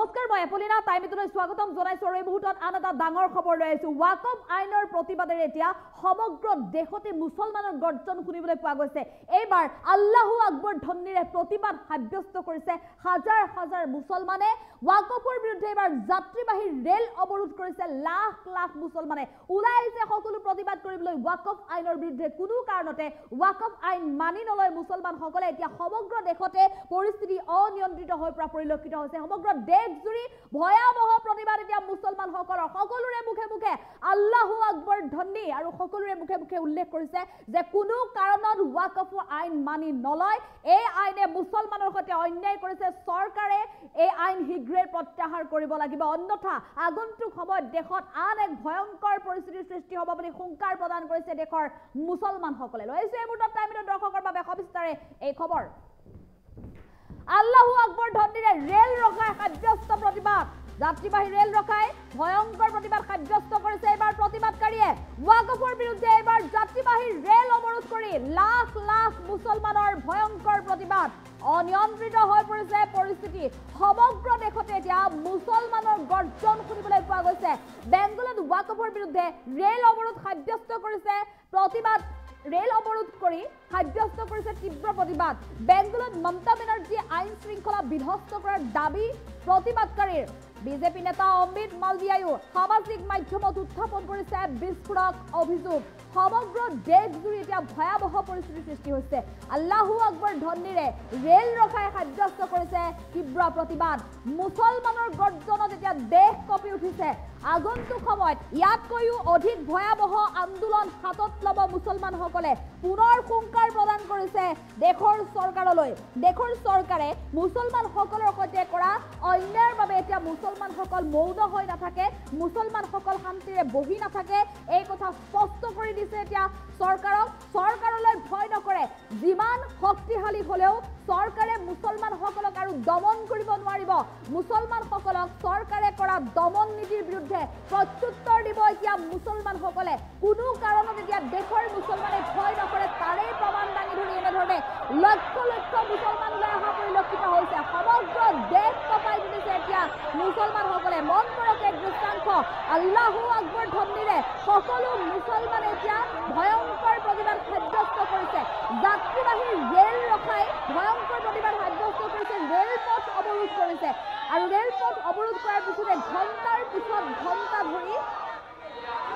নমস্কাৰ মই এপলিনা টাইমটোলৈ স্বাগতম জনাইছো আৰু এই মুহূৰ্তত আন এটা ডাঙৰ খবৰ লৈ আহিছো ওয়াকফ আইনৰ প্ৰতিবাদেৰে এতিয়া সমগ্ৰ দেশতে মুছলমানৰ গৰ্জন শুনিবলৈ পোৱা গৈছে এইবাৰ আল্লাহু আকবৰ ধ্বনিৰে প্ৰতিবাদ সাব্যস্ত কৰিছে হাজাৰ হাজাৰ মুছলমানে ওয়াকফৰ বিৰুদ্ধে এইবাৰ যাত্ৰীবাহী ৰেল অৱৰোধ কৰিছে লাখ লাখ মুছলমানে ওলাই আহিছে সকলো প্ৰতিবাদ কৰিবলৈ ওয়াকফ আইনৰ বিৰুদ্ধে কোনো কাৰণতে ওয়াকফ আইন মানি নলয় মুছলমানসকলে এতিয়া সমগ্ৰ দেশতে পৰিস্থিতি অনিয়ন্ত্ৰিত হৈ পৰা পৰিলক্ষিত হৈছে সমগ্ৰ দেশ জুৰি ভয়াবহ প্ৰতিবাদ এতিয়া মুছলমানসকলৰ সকলোৰে মুখে মুখে আল্লাহু আকবৰ ধ্বনি আৰু সকলোৰে মুখে মুখে উল্লেখ কৰিছে যে কোনো কাৰণত ওয়াকফ আইন মানি নলয় এই আইনে মুছলমানৰ সৈতে অন্যায় কৰিছে চৰকাৰে এই আইন শীঘ্ৰে প্ৰত্যাহাৰ কৰিব লাগিব অন্যথা আগন্তুক সময়ত দেশত আন এক ভয়ংকৰ পৰিস্থিতিৰ সৃষ্টি হ'ব বুলি হুংকাৰ প্ৰদান কৰিছে দেশৰ মুছলমানসকলে লৈছে এই মুহূৰ্তত টাইমটোৰ দৰ্শকৰ বাবে সবিস্তাৰে এই খবৰ আল্লাহু আকবৰ ধ্বনিৰে ৰেল ৰখাই সাব্যস্ত প্ৰতিবাদ যাত্ৰীবাহী ৰেল ৰখাই ভয়ংকৰ প্ৰতিবাদ সাব্যস্ত কৰিছে এইবাৰ প্ৰতিবাদকাৰীয়ে ওয়াকফৰ বিৰুদ্ধে এইবাৰ যাত্ৰীবাহী ৰেল অৱৰোধ কৰি লাখ লাখ মুছলমানৰ ভয়ংকৰ প্ৰতিবাদ অনিয়ন্ত্ৰিত হৈ পৰিছে পৰিস্থিতি সমগ্ৰ দেশতে এতিয়া মুছলমানৰ গৰ্জন শুনিবলৈ পোৱা গৈছে বেংগলত ওয়াকফৰ বিৰুদ্ধে ৰেল অৱৰোধ সাব্যস্ত কৰিছে প্ৰতিবাদ ৰেল অৱৰোধ কৰি সাব্যস্ত কৰিছে তীব্ৰ প্ৰতিবাদ বেংগলত মমতা বেনাৰ্জী আইন শৃংখলা বিধ্বস্ত কৰাৰ দাবী প্ৰতিবাদকাৰীৰ বিজেপি নেতা অমিত মালবিয়ায়ো সামাজিক মাধ্যমত উত্থাপন কৰিছে বিস্ফোৰক অভিযোগ সমগ্ৰ দেশ জুৰি এতিয়া ভয়াবহ পৰিস্থিতিৰ সৃষ্টি হৈছে আল্লাহু আকবৰ ধ্বনিৰে ৰেল ৰখাই সাব্যস্ত কৰিছে তীব্ৰ প্ৰতিবাদ মুছলমানৰ গৰ্জনত এতিয়া দেশ কঁপি উঠিছে আগন্তুক সময়ত ইয়াতকৈও অধিক ভয়াবহ আন্দোলন হাতত ল'ব মুছলমানসকলে পুনৰ হুংকাৰ প্ৰদান কৰিছে দেশৰ চৰকাৰলৈ দেশৰ চৰকাৰে মুছলমানসকলৰ সৈতে কৰা অন্যায়ৰ বাবে এতিয়া মুছলমানসকল মৌন হৈ নাথাকে মুছলমানসকল শান্তিৰে বহি নাথাকে এই কথা স্পষ্ট কৰি দিছে এতিয়া চৰকাৰলৈ ভয় নকৰে যিমান শক্তিশালী হ'লেও চৰকাৰে মুছলমানসকলক আৰু দমন কৰিব নোৱাৰিব মুছলমানসকলক চৰকাৰে কৰা দমন নীতিৰ বিৰুদ্ধে প্ৰত্যুত্তৰ দিব এতিয়া মুছলমানসকলে কোনো কাৰণত এতিয়া দেশৰ মুছলমানে ভয় নকৰে তাৰে প্ৰমাণ দাঙি ধৰি এনেধৰণে লক্ষ লক্ষ মুছলমান ওলাই অহা পৰিলক্ষিত হৈছে সমগ্ৰ দেশ কঁপাই তুলিছে এতিয়া মুছলমানসকলে মন কৰক এক দৃষ্টান্ত আল্লাহু আকবৰ ধ্বনিৰে সকলো মুছলমানে এতিয়া ভয়ংকৰ প্ৰতিবাদ সাব্যস্ত কৰিছে যাত্ৰীবাহী ৰেল ৰখাই ভয়ংকৰ প্ৰতিবাদ সাব্যস্ত কৰিছে ৰেলপথ অৱৰোধ কৰিছে আৰু ৰেলপথ অৱৰোধ কৰাৰ পিছতে ঘণ্টাৰ পিছত ঘণ্টা ধৰি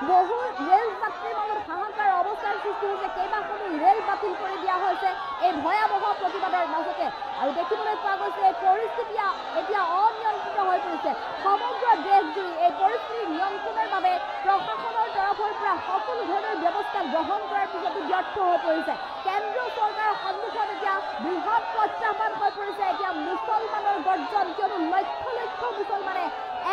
বহু ৰেল যাত্ৰীৰ মাজত হাহাকাৰ অৱস্থাৰ সৃষ্টি হৈছে কেইবাখনো ৰেল বাতিল কৰি দিয়া হৈছে এই ভয়াবহ প্ৰতিবাদৰ মাজতে আৰু দেখিবলৈ পোৱা গৈছে এই পৰিস্থিতি এতিয়া অনিয়ন্ত্ৰিত হৈ পৰিছে সমগ্ৰ দেশ জুৰি এই পৰিস্থিতি নিয়ন্ত্ৰণৰ বাবে প্ৰশাসনৰ তৰফৰ পৰা সকলো ধৰণৰ ব্যৱস্থা গ্ৰহণ কৰাৰ পিছতো ব্যৰ্থ হৈ পৰিছে কেন্দ্ৰীয় চৰকাৰৰ সন্মুখত এতিয়া বৃহৎ প্ৰত্যাহ্বান হৈ পৰিছে এতিয়া মুছলমানৰ গৰ্জন কিয়নো লক্ষ লক্ষ মুছলমানে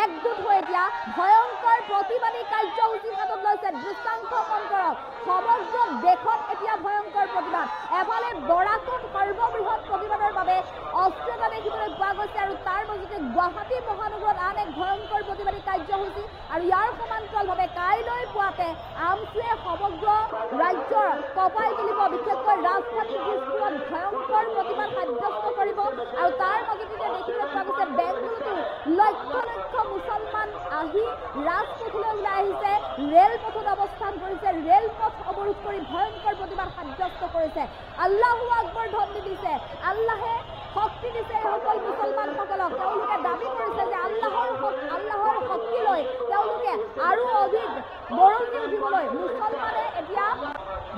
একগোট হৈ এতিয়া ভয়ংকৰ প্ৰতিবাদী কাৰ্যসূচী হাতত লৈছে দৃষ্টান্ত মন কৰক সমগ্ৰ দেশত এতিয়া ভয়ংকৰ প্ৰতিবাদ এফালে বৰাকত সৰ্ববৃহৎ প্ৰতিবাদৰ বাবে অস্ত্ৰতা দেখিবলৈ পোৱা গৈছে আৰু তাৰ মাজতে গুৱাহাটী মহানগৰত আন এক ভয়ংকৰ প্ৰতিবাদী কাৰ্যসূচী আৰু ইয়াৰ সমান্তৰালভাৱে কাইলৈ পুৱাতে আমছুৱে সমগ্ৰ ৰাজ্যৰ কঁপাই তুলিব বিশেষকৈ ৰাজধানী দিছপুৰত ভয়ংকৰ প্ৰতিবাদ সাব্যস্ত কৰিব আৰু তাৰ মাজতে দেখিবলৈ পোৱা গৈছে বেংগলুৰুতো লক্ষ লক্ষ মুছলমান আহি ৰাজপথলৈ ওলাই আহিছে ৰেলপথত অৱস্থান কৰিছে ৰেলপথ অৱৰোধ কৰি ভয়ংকৰ প্ৰতিবাদ সাব্যস্ত কৰিছে আল্লাহু আকবৰ ধ্বনি দিছে আল্লাহে শক্তি দিছে সকল মুছলমানসকলক তেওঁলোকে দাবী কৰিছে যে আল্লাহৰ শক্তি লৈ তেওঁলোকে আৰু অধিক বৰঙি উঠিবলৈ মুছলমানে এতিয়া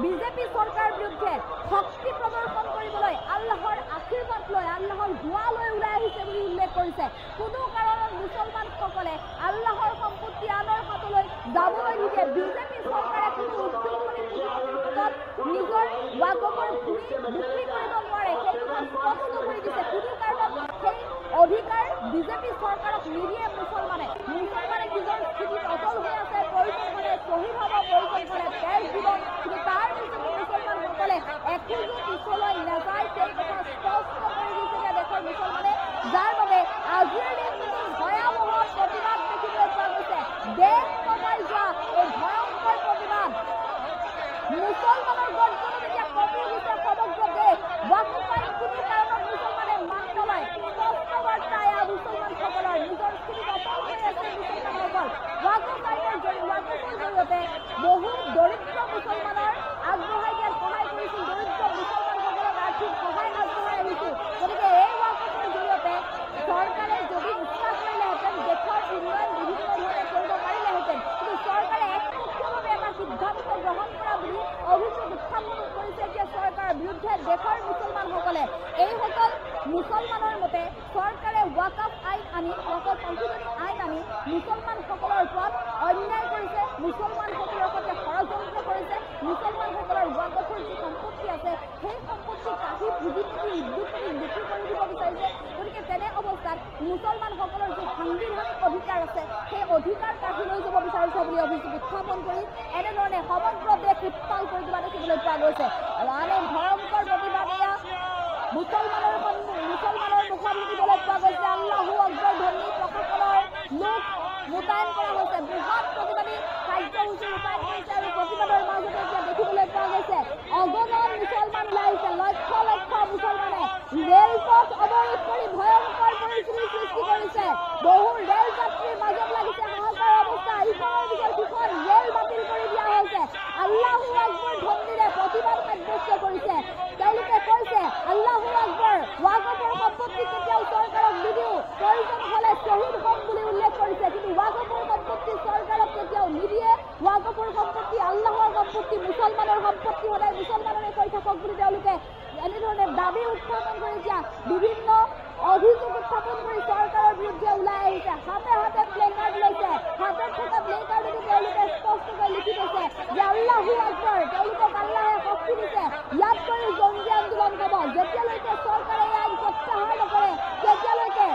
বিজেপি চৰকাৰৰ বিৰুদ্ধে শক্তি প্ৰদৰ্শন কৰিবলৈ আল্লাহৰ আশীৰ্বাদ লৈ আল্লাহৰ দোৱা লৈ ওলাই আহিছে বুলি উল্লেখ কৰিছে কোনো কাৰণত মুছলমানসকলে আল্লাহৰ সম্পত্তি আনৰ হাতলৈ যাবলৈ নিদিয়ে বিজেপি চৰকাৰে কোনো উদ্যোগ কৰি নিজৰ ওয়াকফৰ ভূমি বিক্ৰী কৰিব নোৱাৰে সেই কথা স্পষ্ট কৰি দিছে কোনো কাৰণত সেই অধিকাৰ বিজেপি চৰকাৰক নিদিয়ে মুছলমানে নিজৰ স্থিতিত অটল হৈ আছে পৰিকল্পনাৰে শ্বহীদ হ'ব পৰিকল্পনাৰে তেজ দিব কিন্তু তাৰ পিছতো মুছলমানসকলে একোজো পিছলৈ নাযায় সেই কথা স্পষ্ট কৰি দিছে দেশৰ মুছলমানে যাৰ বাবে আজিৰ দিনটো ভয়াবহ প্ৰতিবাদ দেখিবলৈ পোৱা গৈছে দেশ কঁপাই যোৱা এই ভয়ংকৰ প্ৰতিবাদ মুছলমানৰ গৰ্জনত এতিয়া কঁপি উঠিছে সমগ্ৰ দেশ ওয়াকফ আইন কোনো কাৰণত মুছলমানে মানি নলয় স্পষ্ট বাৰ্তা মুছলমানসকলৰ নিজৰ মুছলমানসকলৰ ওপৰত অন্যায় কৰিছে, মুছলমানসকলৰ সৈতে ষড়যন্ত্ৰ কৰিছে, মুছলমানসকলৰ ৱাকফৰ যি সম্পত্তি আছে সেই সম্পত্তি কাঢ়ি পুঁজি উদ্যোগ কৰি বিক্ৰী কৰি দিব বিচাৰিছে। গতিকে তেনে অৱস্থাত মুছলমানসকলৰ যি সাংবিধানিক অধিকাৰ আছে সেই অধিকাৰ কাঢ়ি লৈ যাব বিচাৰিছে বুলি অভিযোগ উত্থাপন কৰি এনেধৰণে সমগ্ৰ দেশ উত্তাল কৰি তোলা দেখিবলৈ পোৱা গৈছে। আৰু আন এক ভয়ংকৰ প্ৰতিবাদ এয়া মুছলমানৰ মুখামুখি দিবলৈ পোৱা গৈছে। আল্লাহু আকবৰ ধ্বনি প্ৰশাসনৰ লোক মোতায়েন কৰা হৈছে, বৃহৎ প্ৰতিবাদী কাৰ্যসূচী ৰূপায়ণ কৰিছে আৰু প্ৰতিবাদৰ মাজতে এতিয়া দেখিবলৈ পোৱা গৈছে অগণন মুছলমান ওলাই আহিছে, লক্ষ লক্ষ মুছলমানে ৰেলপথ অৱৰোধ কৰি ভয়ংকৰ পৰিস্থিতিৰ সৃষ্টি কৰিছে। বহু ৰেল যাত্ৰীৰ মাজত লাগিছে হাহাকাৰ অৱস্থা, ইখনৰ পিছত সিখন ৰেল বাতিল কৰি দিয়া হৈছে। আল্লাহু আকবৰ ধ্বনিৰে প্ৰতিবাদ সাব্যস্ত কৰিছে। তেওঁলোকে কৈছে আল্লাহু আকবৰ, ৱাকফৰ সম্পত্তি কেতিয়াও চৰকাৰক নিদিওঁ, প্ৰয়োজন হলে শ্বহীদ হম বুলি উল্লেখ কৰিছে। কিন্তু ৱাকফৰ সম্পত্তি চৰকাৰক কেতিয়াও নিদিয়ে, ৱাকফৰ সম্পত্তি আল্লাহৰ সম্পত্তি, মুছলমানৰ সম্পত্তি সদায় মুছলমানৰে কৈ থাকক বুলি তেওঁলোকে এনেধৰণে দাবী উত্থাপন কৰি এতিয়া বিভিন্ন অভিযোগ উত্থাপন কৰি চৰকাৰৰ বিৰুদ্ধে ওলাই আহিছে। হাতে হাতে প্লেকাৰ্ড লৈছে, হাতত থকা প্লেকাৰ্ডতো তেওঁলোকে স্পষ্টকৈ লিখি দিছে যে আল্লাহু আকবৰ, তেওঁলোকক আল্লাহে শক্তি দিছে, ইয়াতকৈ জংগী আন্দোলন হ'ব। যেতিয়ালৈকে চৰকাৰে এই আইন প্ৰত্যাহাৰ নকৰে তেতিয়ালৈকে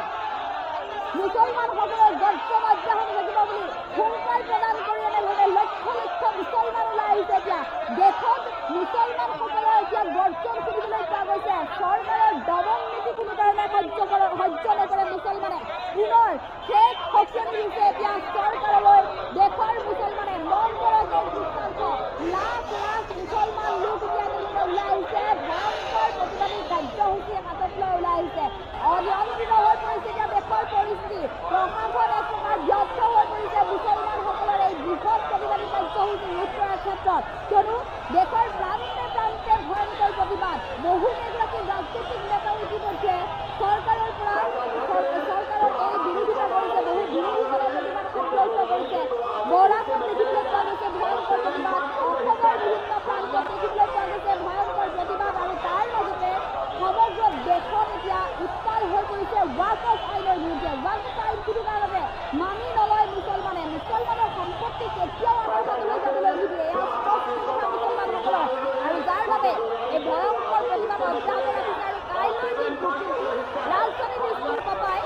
মুছলমানসকলৰ গৰ্জন অব্যাহত থাকিব বুলি হুংকাৰ প্ৰদান কৰি এনেধৰণে লক্ষ লক্ষ মুছলমান ওলাই আহিছে। এতিয়া দেশত মুছলমানসকলৰ এতিয়া গৰ্জন শুনিবলৈ পোৱা গৈছে। চৰকাৰৰ দমন নীতি কোনো ধৰণে সহ্য নকৰে মুছলমানে, পুনৰ শেষ সকিয়নি দিছে এতিয়া চৰকাৰলৈ দেশৰ মুছলমানে। মন কৰক এই দৃষ্টান্ত, লাখ লাখ মুছলমান লোক এতিয়া এনেধৰণে ওলাই আহিছে, ভয়ংকৰ প্ৰতিবাদী কাৰ্যসূচী হাতত লৈ ওলাই আহিছে। অনিয়ন্ত্ৰিত হৈ পৰিছে এতিয়া দেশৰ পৰিস্থিতি, প্ৰশাসন এক প্ৰকাৰ ব্যৰ্থ হৈ পৰিছে মুছলমানসকলৰ এই বৃহৎ প্ৰতিবাদী কাৰ্যসূচী ৰোধ কৰাৰ ক্ষেত্ৰত। কিয়নো দেশৰ প্ৰান্তে প্ৰান্তে ভয়ংকৰ প্ৰতিবাদ, বহু কেইগৰাকী ৰাজনৈতিক নেতাও ইতিমধ্যে চৰকাৰৰ পৰা চৰকাৰৰ এই বিৰোধিতা কৰিছে, বহু বিৰোধীসকলে প্ৰতিবাদ সাব্যস্ত কৰিছে। বৰাকত দেখিবলৈ পোৱা গৈছে ভয়ংকৰ প্ৰতিবাদ, অসমৰ বিভিন্ন প্ৰান্তত দেখিবলৈ পোৱা গৈছে ভয়ংকৰ প্ৰতিবাদ। আৰু তাৰ মাজতে সমগ্ৰ দেশত এতিয়া উত্তাল হৈ পৰিছে ৱাকফ আইনৰ বিৰুদ্ধে। ৱাকফ আইন কোনো কাৰণে মানি নলয় মুছলমানে, মুছলমানৰ সম্পত্তি কেতিয়াও আনৰ হাতলৈ যাবলৈ নিদিয়ে, এয়া স্পষ্ট কথা মুছলমানসকলৰ। আৰু যাৰ বাবে এই ভয়ংকৰ প্ৰতিবাদ অব্যাহত ৰাখিছে। আৰু কাইলৈৰ দিনটো ৰাজধানী দিছপুৰ পাপাই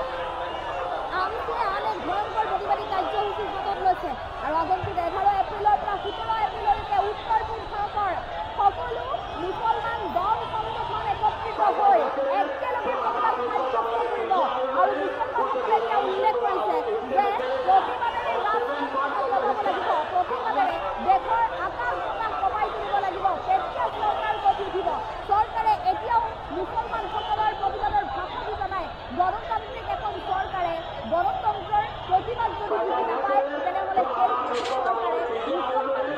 আমছে আন এক ভয়ংকৰ প্ৰতিবাদী কাৰ্যসূচী হাতত লৈছে। আৰু আগন্তুক 11 এপ্ৰিলৰ পৰা 17 এপ্ৰিললৈকে উত্তৰ পূব ভাৰতৰ সকলো মুছলমান দল সংগঠন একত্ৰিত হৈ একেলগে প্ৰতিবাদ সাব্যস্ত কৰিব। আৰু মুছলমানসকলে এতিয়া উল্লেখ কৰিছে যে প্ৰতিবাদেৰে ৰাজপথ আগবঢ়াব লাগিব, প্ৰতিবাদেৰে দেশৰ আকাশ বতাহ কমাই তুলিব লাগিব, তেতিয়া চৰকাৰ গঢ়ি উঠিব। চৰকাৰে এতিয়াও মুছলমানসকলৰ প্ৰতিবাদৰ ভাষা বুজা নাই। গণতান্ত্ৰিক এখন চৰকাৰে গণতন্ত্ৰৰ প্ৰতিবাদ যদি বুজি নাপায় তেনেহ'লে সেই চৰকাৰে মুছলমান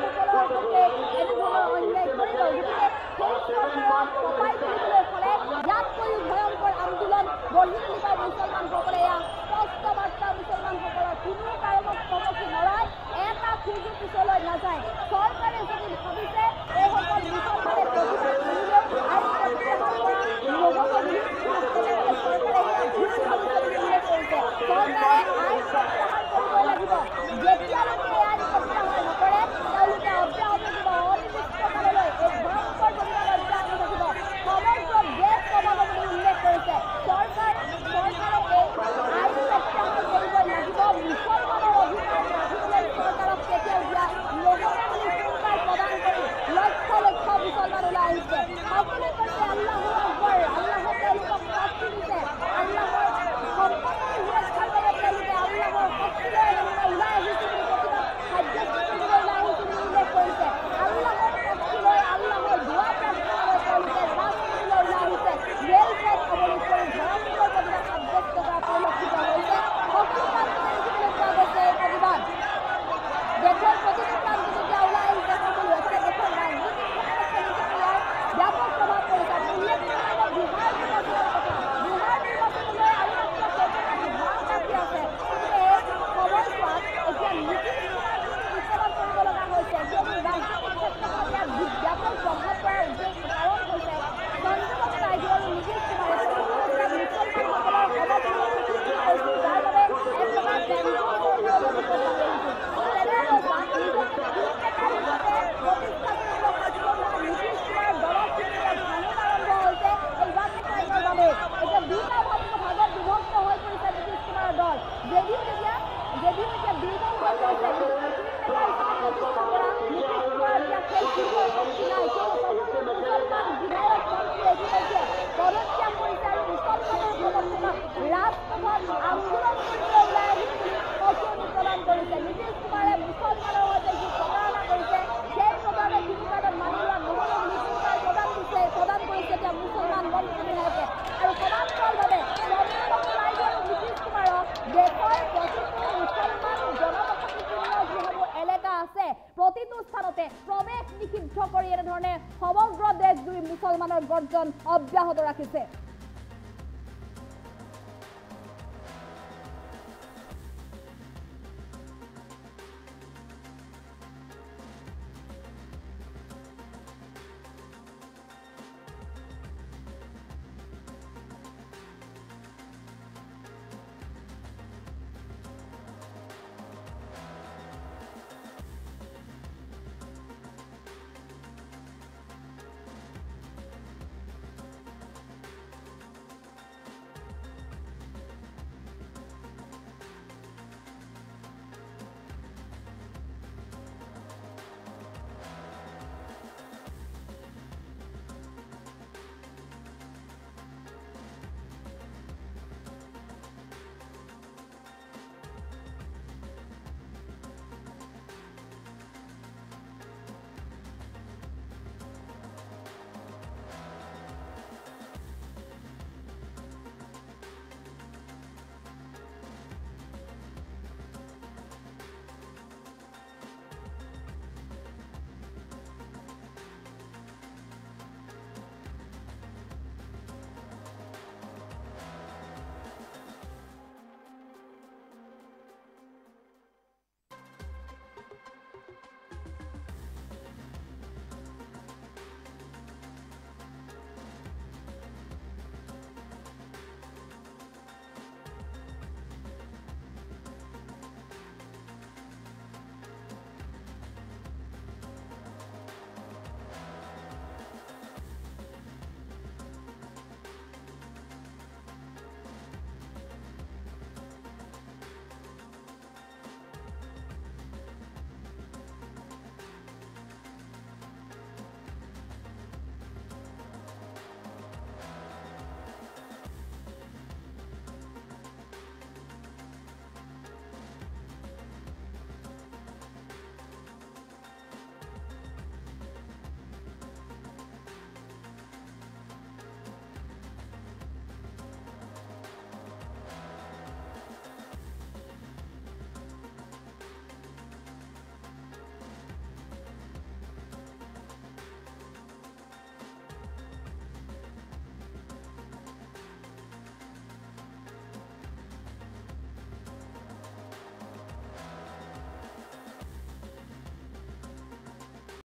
বৰ্তমানৰ গৰ্জন অব্যাহত ৰাখিছে।